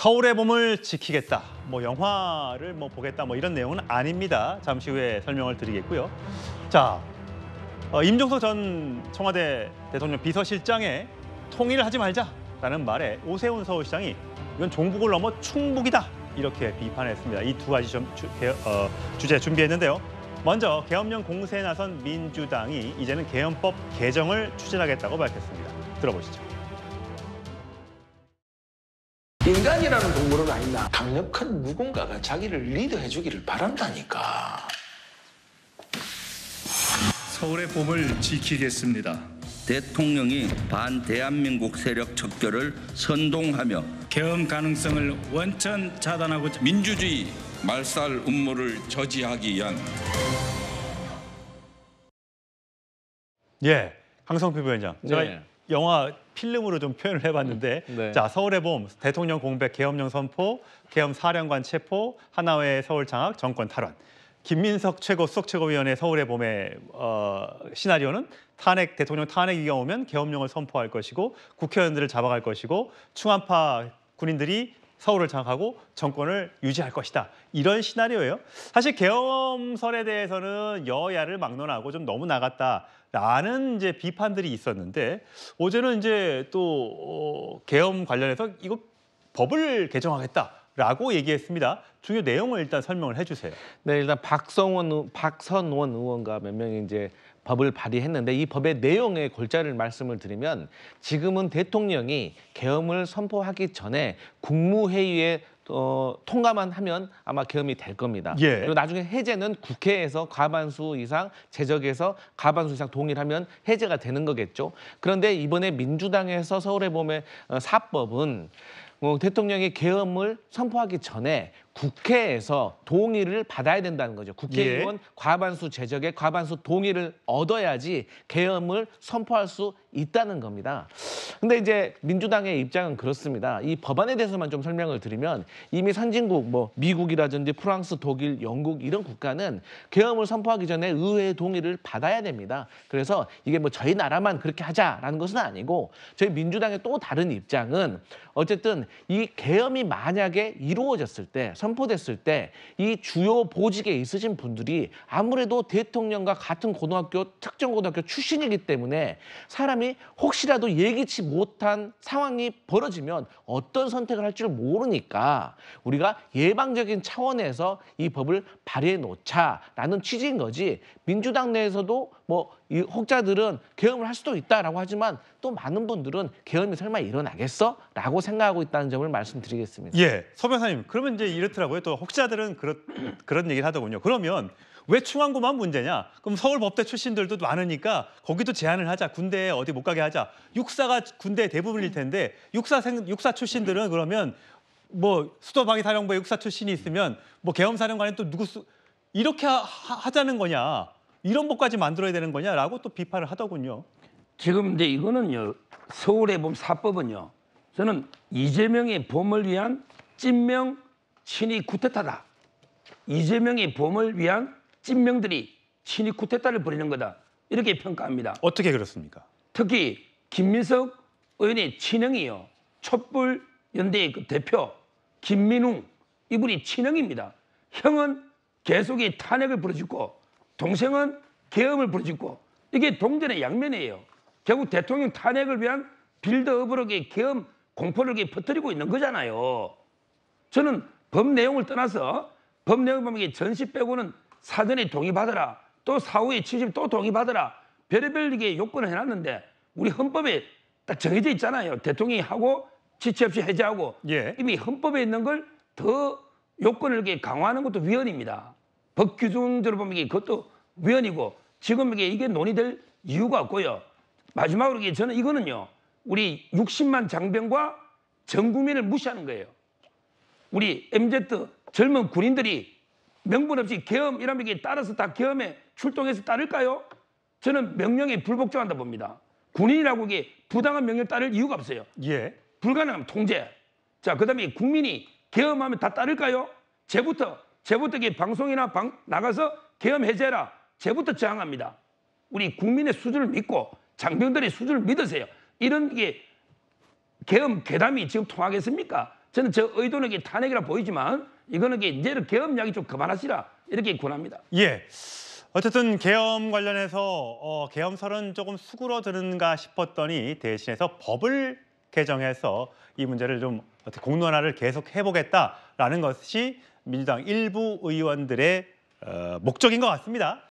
서울의 봄을 지키겠다. 뭐 영화를 보겠다. 이런 내용은 아닙니다. 잠시 후에 설명을 드리겠고요. 자, 임종석 전 청와대 대통령 비서실장의 통일을 하지 말자라는 말에 오세훈 서울시장이 이건 종북을 넘어 충북이다 이렇게 비판했습니다. 이 두 가지 주제 준비했는데요. 먼저 계엄령 공세에 나선 민주당이 이제는 계엄법 개정을 추진하겠다고 밝혔습니다. 들어보시죠. 인간이라는 동물은 아니다. 강력한 누군가가 자기를 리드해 주기를 바란다니까. 서울의 봄을 지키겠습니다. 대통령이 반대한민국 세력 척결을 선동하며 계엄 가능성을 원천 차단하고 민주주의 말살 음모를 저지하기 위한 강성필 부위원장. 제가 영화 필름으로 좀 표현을 해봤는데 자, 서울의 봄, 대통령 공백, 계엄령 선포, 계엄 사령관 체포, 하나회 서울 장악, 정권 탈환. 김민석 수석최고위원의 서울의 봄의 시나리오는 대통령 탄핵 위기가 오면 계엄령을 선포할 것이고 국회의원들을 잡아갈 것이고 충암파 군인들이 서울을 장악하고 정권을 유지할 것이다. 이런 시나리오예요. 사실 계엄설에 대해서는 여야를 막론하고 좀 너무 나갔다라는 이제 비판들이 있었는데 어제는 이제 또 계엄 관련해서 이거 법을 개정하겠다라고 얘기했습니다. 중요 내용을 일단 설명을 해주세요. 네, 일단 박선원 의원과 몇 명이 이제 법을 발의했는데 이 법의 내용의 골자를 말씀을 드리면 지금은 대통령이 계엄을 선포하기 전에 국무회의에 통과만 하면 아마 계엄이 될 겁니다. 그리고 나중에 해제는 국회에서 과반수 이상, 제적에서 과반수 이상 동의하면 해제가 되는 거겠죠. 그런데 이번에 민주당에서 서울의 봄의 사법은 대통령이 계엄을 선포하기 전에 국회에서 동의를 받아야 된다는 거죠. 국회의원 과반수 제적의 과반수 동의를 얻어야지 계엄을 선포할 수 있다는 겁니다. 근데 이제 민주당의 입장은 그렇습니다. 이 법안에 대해서만 좀 설명을 드리면 이미 선진국 미국이라든지 프랑스, 독일, 영국 이런 국가는 계엄을 선포하기 전에 의회의 동의를 받아야 됩니다. 그래서 이게 저희 나라만 그렇게 하자라는 것은 아니고 저희 민주당의 또 다른 입장은 어쨌든 이 계엄이 만약에 이루어졌을 때 선포됐을 때 이 주요 보직에 있으신 분들이 아무래도 대통령과 같은 고등학교, 특정 고등학교 출신이기 때문에 사람이 혹시라도 예기치 못한 상황이 벌어지면 어떤 선택을 할 줄 모르니까 우리가 예방적인 차원에서 이 법을 발의해 놓자라는 취지인 거지 민주당 내에서도 이 혹자들은 계엄을 할 수도 있다라고 하지만 또 많은 분들은 계엄이 설마 일어나겠어? 라고 생각하고 있다는 점을 말씀드리겠습니다. 서 변호사님, 그러면 이제 이렇더라고요. 또 혹자들은 그런 얘기를 하더군요. 그러면 왜 충안고만 문제냐? 그럼 서울법대 출신들도 많으니까 거기도 제한을 하자. 군대에 어디 못 가게 하자. 육사가 군대 대부분일 텐데 육사 출신들은 그러면 수도방위사령부에 육사 출신이 있으면 계엄사령관이 또 이렇게 하자는 거냐? 이런 법까지 만들어야 되는 거냐라고 또 비판을 하더군요. 지금 근데 이거는요. 서울의 봄 사법은요. 저는 이재명의 봄을 위한 찐명 친위 쿠데타다. 이재명의 봄을 위한 찐명들이 친위 쿠데타를 벌이는 거다. 이렇게 평가합니다. 어떻게 그렇습니까? 특히 김민석 의원의 친형이요. 촛불 연대의 그 대표 김민웅 이분이 친형입니다. 형은 계속이 탄핵을 부르짖고 동생은 계엄을 부르짖고 이게 동전의 양면이에요. 결국 대통령 탄핵을 위한 빌드업으로 계엄 공포를 퍼뜨리고 있는 거잖아요. 저는 법 내용을 떠나서 법 내용을 보면 전시 빼고는 사전에 동의받아라. 또 사후에 취집 또 동의받아라. 별의별 요건을 해놨는데 우리 헌법에 딱 정해져 있잖아요. 대통령이 하고 지체 없이 해제하고 이미 헌법에 있는 걸 더 요건을 강화하는 것도 위헌입니다. 법 규정대로 보면 그것도 위헌이고 지금 이게 논의될 이유가 없고요. 마지막으로 저는 이거는요. 우리 60만 장병과 전 국민을 무시하는 거예요. 우리 MZ 젊은 군인들이 명분 없이 계엄 이라면 따라서 다 계엄에 출동해서 따를까요? 저는 명령에 불복종한다 봅니다. 군인이라고 부당한 명령 따를 이유가 없어요. 불가능하면 통제. 자, 그다음에 국민이 계엄하면 다 따를까요? 쟤부터 방송이나 나가서 계엄 해제해라. 쟤부터 저항합니다. 우리 국민의 수준을 믿고 장병들의 수준을 믿으세요. 이런 계엄 괴담이 지금 통하겠습니까? 저는 저 의도는 이게 탄핵이라 보이지만 이거는 이제는 계엄 이야기 좀 그만하시라 이렇게 권합니다. 예. 어쨌든 계엄 관련해서 계엄설은 조금 수그러드는가 싶었더니 대신해서 법을 개정해서 이 문제를 좀 어떻게 공론화를 계속 해보겠다라는 것이 민주당 일부 의원들의 목적인 것 같습니다.